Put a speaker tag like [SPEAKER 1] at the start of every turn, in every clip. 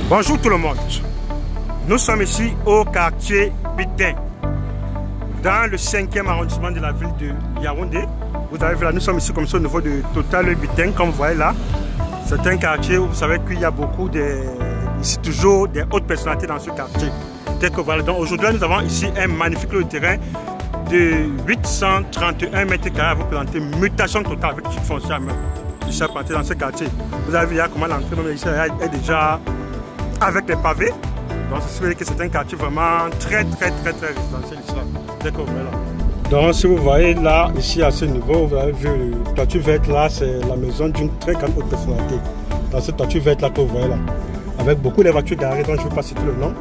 [SPEAKER 1] Bonjour tout le monde. Nous sommes ici au quartier Bitin, dans le 5e arrondissement de la ville de Yaoundé. Vous avez vu là, nous sommes ici comme ça au niveau de Total Bitin, comme vous voyez là. C'est un quartier où vous savez qu'il y a beaucoup ici toujours des hautes personnalités dans ce quartier. Voilà. Donc aujourd'hui nous avons ici un magnifique terrain de 831 mètres carrés à vous présenter. Mutation totale avec titre foncier à main. Ici à planter dans ce quartier. Vous avez vu comment l'entrée ici est déjà avec les pavés. Donc ça veut dire que c'est un quartier vraiment très résidentiel ici. D'accord, voilà. Donc si vous voyez là, ici à ce niveau, vous avez vu le toiture verte là, c'est la maison d'une très grande haute personnalité. Dans ce toiture verte là que vous voyez là, avec beaucoup de voitures garées, donc je ne vais pas citer le nom.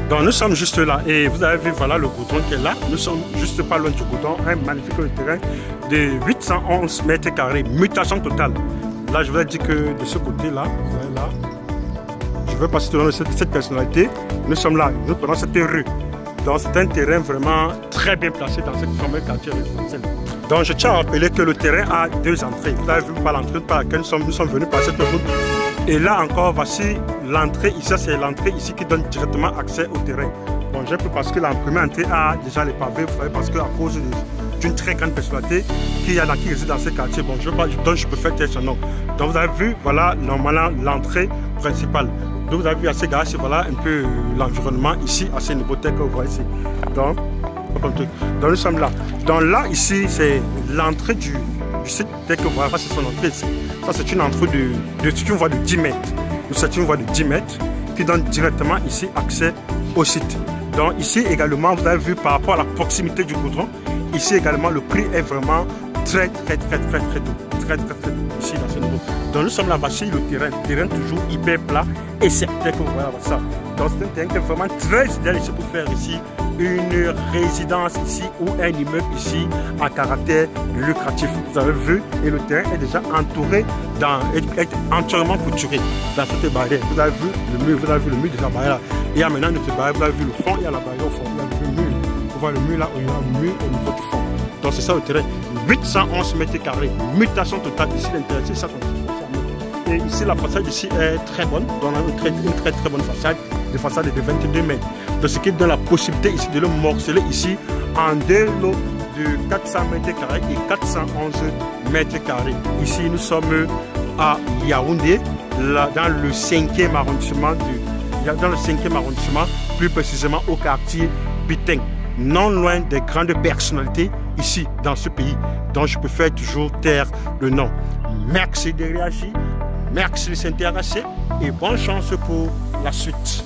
[SPEAKER 1] Donc nous sommes juste là et vous avez vu voilà le goudron qui est là. Nous sommes juste pas loin du goudron, un magnifique terrain de 811 mètres carrés, mutation totale. Là je vous ai dit que de ce côté là, vous voyez là, je veux passer devant cette personnalité. Nous sommes là, nous prenons cette rue. Donc c'est un terrain vraiment très bien placé dans ce fameux quartier résidentiel. Donc je tiens à rappeler que le terrain a deux entrées. Vous avez vu par l'entrée par laquelle nous sommes venus par cette route. Et là encore, voici l'entrée. Ici, c'est l'entrée ici qui donne directement accès au terrain. Bon, j'ai pris parce que la première entrée a déjà les pavés, vous savez, parce qu'à cause d'une très grande personnalité qui réside dans ce quartier. Bon, je peux faire taire son nom. Donc vous avez vu, voilà, normalement, l'entrée principale. Donc vous avez vu à ces gars, voilà un peu l'environnement ici, à ce niveau tel que vous voyez ici. Donc nous sommes là. Donc là, ici, c'est l'entrée du site tel que vous voyez, c'est son entrée ici. Ça, c'est une entrée c'est une voie de 10 mètres. C'est une voie de 10 mètres qui donne directement ici accès au site. Donc ici également, vous avez vu par rapport à la proximité du goudron, ici également, le prix est vraiment très doux. Très doux ici dans ce niveau. Donc nous sommes là, voici le terrain toujours hyper plat et c'est tel que vous voyez ça. Donc c'est un terrain qui est vraiment très idéal ici pour faire ici une résidence ici ou un immeuble ici à caractère lucratif. Vous avez vu, et le terrain est déjà entouré, est entièrement clôturé dans cette barrière. Vous avez vu le mur, de la barrière. Il y a maintenant notre barrière, vous avez vu le fond, il y a la barrière au fond. Vous avez vu le mur, vous voyez le mur là, il y a un mur au niveau du fond. Donc c'est ça le terrain, 811 mètres carrés, mutation totale ici, l'intérieur, c'est ça son. Et ici la façade ici est très bonne, donc une très bonne façade, des façades de 22 mètres. Donc ce qui donne la possibilité ici de le morceler ici en deux lots de 400 mètres carrés et 411 mètres carrés. Ici nous sommes à Yaoundé, là, dans le 5e arrondissement, plus précisément au quartier Bitin, non loin des grandes personnalités ici dans ce pays, dont je préfère toujours taire le nom. Merci de réagir, merci de s'intéresser et bonne chance pour la suite.